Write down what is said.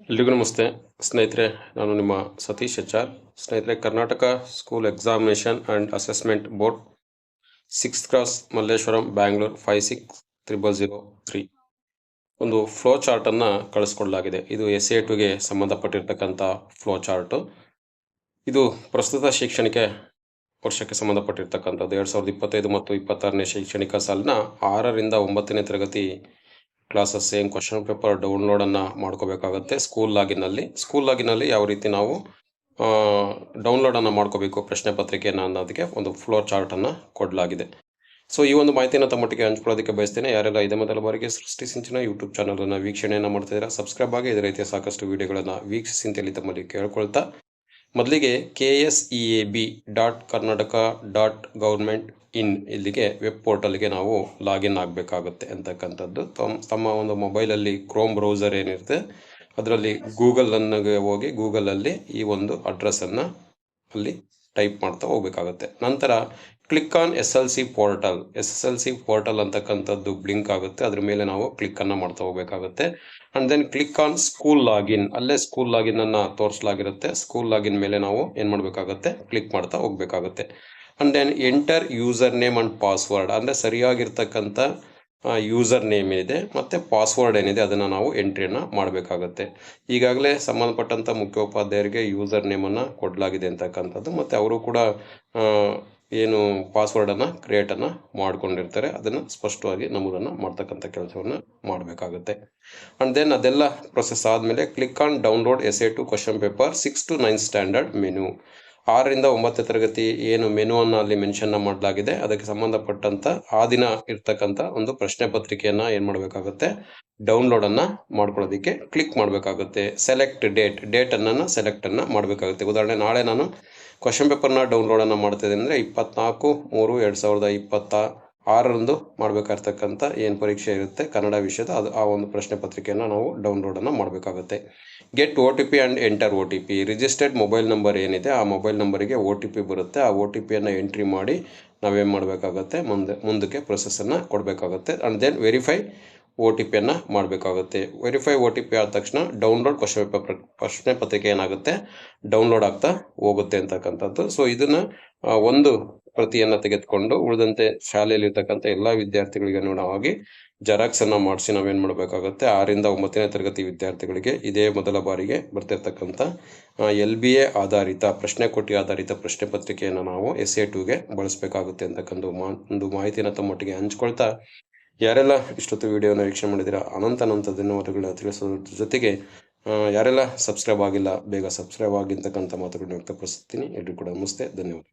ಎಲ್ರಿಗೂ ನಮಸ್ತೆ ಸ್ನೇಹಿತರೆ. ನಾನು ನಿಮ್ಮ ಸತೀಶ್ HR. ಸ್ನೇಹಿತರೆ, Karnataka school examination and assessment board 6th cross Malleshwaram Bangalore 560003 ಒಂದು ಫ್ಲೋ ಚಾರ್ಟನ್ನು ಕಳಿಸ್ಕೊಡಲಾಗಿದೆ. ಇದು SA2ಗೆ ಸಂಬಂಧಪಟ್ಟಿರ್ತಕ್ಕಂಥ ಫ್ಲೋ ಚಾರ್ಟು. ಇದು ಪ್ರಸ್ತುತ ಶೈಕ್ಷಣಿಕ ವರ್ಷಕ್ಕೆ ಸಂಬಂಧಪಟ್ಟಿರ್ತಕ್ಕಂಥದ್ದು 2025 ಮತ್ತು 26ನೇ ಶೈಕ್ಷಣಿಕ ಸಾಲಿನ 6ರಿಂದ 9ನೇ ತರಗತಿ ಕ್ಲಾಸಸ್ ಸೇಮ್ ಕ್ವಶನ್ ಪೇಪರ್ ಡೌನ್ಲೋಡನ್ನು ಮಾಡ್ಕೋಬೇಕಾಗುತ್ತೆ. ಸ್ಕೂಲ್ ಲಾಗಿನಲ್ಲಿ ಯಾವ ರೀತಿ ನಾವು ಡೌನ್ಲೋಡನ್ನು ಮಾಡ್ಕೋಬೇಕು ಪ್ರಶ್ನೆ ಪತ್ರಿಕೆಯನ್ನು ಅನ್ನೋದಕ್ಕೆ ಒಂದು ಫ್ಲೋ ಚಾರ್ಟನ್ನು ಕೊಡಲಾಗಿದೆ. ಸೊ ಈ ಒಂದು ಮಾಹಿತಿಯನ್ನು ತಮ್ಮೊಟ್ಟಿಗೆ ಹಂಚ್ಕೊಳ್ಳೋದಕ್ಕೆ ಬಯಸ್ತೇನೆ. ಯಾರೆಲ್ಲ ಇದೇ ಮೊದಲ ಬಾರಿಗೆ ಸೃಷ್ಟಿ ಸಿಂಚನ ಯೂಟ್ಯೂಬ್ ಚಾನಲನ್ನು ವೀಕ್ಷಣೆಯನ್ನು ಮಾಡ್ತಿದ್ದೀರಾ, ಸಬ್ಸ್ಕ್ರೈಬ್ ಆಗಿ ಇದೇ ರೀತಿಯ ಸಾಕಷ್ಟು ವಿಡಿಯೋಗಳನ್ನು ವೀಕ್ಷಿಸಿ ಅಂತೇಳಿ ತಮ್ಮಲ್ಲಿ ಕೇಳ್ಕೊಳ್ತಾ, ಮೊದಲಿಗೆ KSEAB.Karnataka.Government ಇಲ್ಲಿಗೆ ವೆಬ್ ಪೋರ್ಟಲ್ಗೆ ನಾವು ಲಾಗಿನ್ ಆಗಬೇಕಾಗುತ್ತೆ ಅಂತಕ್ಕಂಥದ್ದು. ತಮ್ಮ ಒಂದು ಮೊಬೈಲಲ್ಲಿ ಕ್ರೋಮ್ ಬ್ರೌಸರ್ ಏನಿರುತ್ತೆ ಅದರಲ್ಲಿ ಗೂಗಲನ್ನು ಹೋಗಿ ಗೂಗಲಲ್ಲಿ ಈ ಒಂದು ಅಡ್ರೆಸ್ಸನ್ನು ಅಲ್ಲಿ ಟೈಪ್ ಮಾಡ್ತಾ ಹೋಗ್ಬೇಕಾಗುತ್ತೆ. ನಂತರ ಕ್ಲಿಕ್ ಆನ್ SLC ಪೋರ್ಟಲ್ ಅಂತಕ್ಕಂಥದ್ದು ಬ್ಲಿಂಕ್ ಆಗುತ್ತೆ. ಅದ್ರ ಮೇಲೆ ನಾವು ಕ್ಲಿಕ್ಕನ್ನು ಮಾಡ್ತಾ ಹೋಗ್ಬೇಕಾಗುತ್ತೆ. And then click on school login, ಅಲ್ಲೇ ಸ್ಕೂಲ್ ಲಾಗಿನ್ ಅನ್ನು ತೋರಿಸಲಾಗಿರುತ್ತೆ. ಸ್ಕೂಲ್ ಲಾಗಿನ್ ಮೇಲೆ ನಾವು ಏನು ಮಾಡಬೇಕಾಗುತ್ತೆ, ಕ್ಲಿಕ್ ಮಾಡ್ತಾ ಹೋಗ್ಬೇಕಾಗುತ್ತೆ. And then enter user name and password, ಅಂದರೆ ಸರಿಯಾಗಿರ್ತಕ್ಕಂಥ ಯೂಸರ್ ನೇಮ್ ಏನಿದೆ ಮತ್ತು ಪಾಸ್ವರ್ಡ್ ಏನಿದೆ ಅದನ್ನು ನಾವು ಎಂಟ್ರಿಯನ್ನು ಮಾಡಬೇಕಾಗುತ್ತೆ. ಈಗಾಗಲೇ ಸಂಬಂಧಪಟ್ಟಂಥ ಮುಖ್ಯೋಪಾಧ್ಯಾಯರಿಗೆ ಯೂಸರ್ ನೇಮನ್ನು ಕೊಡಲಾಗಿದೆ ಅಂತಕ್ಕಂಥದ್ದು, ಮತ್ತು ಅವರು ಕೂಡ ಏನು ಪಾಸ್ವರ್ಡನ್ನು ಕ್ರಿಯೇಟನ್ನು ಮಾಡ್ಕೊಂಡಿರ್ತಾರೆ ಅದನ್ನು ಸ್ಪಷ್ಟವಾಗಿ ನಮೂದನ್ನು ಮಾಡ್ತಕ್ಕಂಥ ಕೆಲಸವನ್ನು ಮಾಡಬೇಕಾಗುತ್ತೆ. ಅಂಡ್ ದೆನ್ ಅದೆಲ್ಲ ಪ್ರೊಸೆಸ್ ಆದಮೇಲೆ click on download SA2 question paper 6 to 9 standard menu. 6ರಿಂದ 9ನೇ ತರಗತಿ ಏನು ಮೆನುವನ್ನು ಅಲ್ಲಿ ಮೆನ್ಷನ್ನ ಮಾಡಲಾಗಿದೆ ಅದಕ್ಕೆ ಸಂಬಂಧಪಟ್ಟಂಥ ಆ ದಿನ ಇರ್ತಕ್ಕಂಥ ಒಂದು ಪ್ರಶ್ನೆ ಪತ್ರಿಕೆಯನ್ನು ಏನು ಮಾಡಬೇಕಾಗುತ್ತೆ, ಡೌನ್ಲೋಡನ್ನು ಮಾಡ್ಕೊಳ್ಳೋದಕ್ಕೆ ಕ್ಲಿಕ್ ಮಾಡಬೇಕಾಗುತ್ತೆ. ಸೆಲೆಕ್ಟ್ ಡೇಟನ್ನು ಸೆಲೆಕ್ಟನ್ನು ಮಾಡಬೇಕಾಗುತ್ತೆ. ಉದಾಹರಣೆ, ನಾಳೆ ನಾನು ಕ್ವಶನ್ ಪೇಪರ್ನ ಡೌನ್ಲೋಡನ್ನು ಮಾಡ್ತಾಯಿದ್ದೀನಿ ಅಂದರೆ 24/3/2026ರಂದು ಮಾಡಬೇಕಾಗಿರ್ತಕ್ಕಂಥ ಏನು ಪರೀಕ್ಷೆ ಇರುತ್ತೆ ಕನ್ನಡ ವಿಷಯದ ಆ ಒಂದು ಪ್ರಶ್ನೆ ಪತ್ರಿಕೆಯನ್ನು ನಾವು ಡೌನ್ಲೋಡನ್ನು ಮಾಡಬೇಕಾಗುತ್ತೆ. Get OTP and enter OTP. Registered mobile number ಏನಿದೆ ಆ ಮೊಬೈಲ್ ನಂಬರಿಗೆ OTP ಬರುತ್ತೆ. ಆ OTPಯನ್ನು ಎಂಟ್ರಿ ಮಾಡಿ ನಾವೇನು ಮಾಡಬೇಕಾಗುತ್ತೆ, ಮುಂದಕ್ಕೆ ಪ್ರೊಸೆಸನ್ನು ಕೊಡಬೇಕಾಗುತ್ತೆ. ಆ್ಯಂಡ್ ದೆನ್ ವೆರಿಫೈ OTPಯನ್ನು ಮಾಡಬೇಕಾಗುತ್ತೆ. ವೆರಿಫೈ OTP ಆದ ತಕ್ಷಣ ಡೌನ್ಲೋಡ್ ಪ್ರಶ್ನೆ ಪತ್ರಿಕೆ ಏನಾಗುತ್ತೆ, ಡೌನ್ಲೋಡ್ ಆಗ್ತಾ ಹೋಗುತ್ತೆ ಅಂತಕ್ಕಂಥದ್ದು. ಸೊ ಇದನ್ನು ಒಂದು ಪ್ರತಿಯನ್ನು ತೆಗೆದುಕೊಂಡು ಉಳಿದಂತೆ ಶಾಲೆಯಲ್ಲಿರ್ತಕ್ಕಂಥ ಎಲ್ಲ ವಿದ್ಯಾರ್ಥಿಗಳಿಗೆ ಅನುಗುಣವಾಗಿ ಜೆರಾಕ್ಸನ್ನು ಮಾಡಿಸಿ ನಾವೇನು ಮಾಡಬೇಕಾಗುತ್ತೆ, 6ರಿಂದ 9ನೇ ತರಗತಿ ವಿದ್ಯಾರ್ಥಿಗಳಿಗೆ ಇದೇ ಮೊದಲ ಬಾರಿಗೆ ಬರ್ತಿರ್ತಕ್ಕಂಥ LBA ಆಧಾರಿತ ಪ್ರಶ್ನೆ ಪತ್ರಿಕೆಯನ್ನು ನಾವು SA2ಗೆ ಬಳಸಬೇಕಾಗುತ್ತೆ ಅಂತಕ್ಕಂಥ ಒಂದು ಮಾಹಿತಿಯನ್ನು ತಮ್ಮೊಟ್ಟಿಗೆ ಹಂಚ್ಕೊಳ್ತಾ, ಯಾರೆಲ್ಲ ಇಷ್ಟೊತ್ತು ವಿಡಿಯೋನ ವೀಕ್ಷಣೆ ಮಾಡಿದ್ದೀರಾ ಅನಂತ ಧನ್ಯವಾದಗಳನ್ನ ತಿಳಿಸೋದ್ರ ಜೊತೆಗೆ ಯಾರೆಲ್ಲ ಸಬ್ಸ್ಕ್ರೈಬ್ ಆಗಿಲ್ಲ ಬೇಗ ಸಬ್ಸ್ಕ್ರೈಬ್ ಆಗಿರ್ತಕ್ಕಂಥ ಮಾತುಗಳನ್ನ ವ್ಯಕ್ತಪಡಿಸ್ತೀನಿ. ಎಲ್ರಿಗೂ ಕೂಡ ನಮಸ್ತೆ, ಧನ್ಯವಾದ.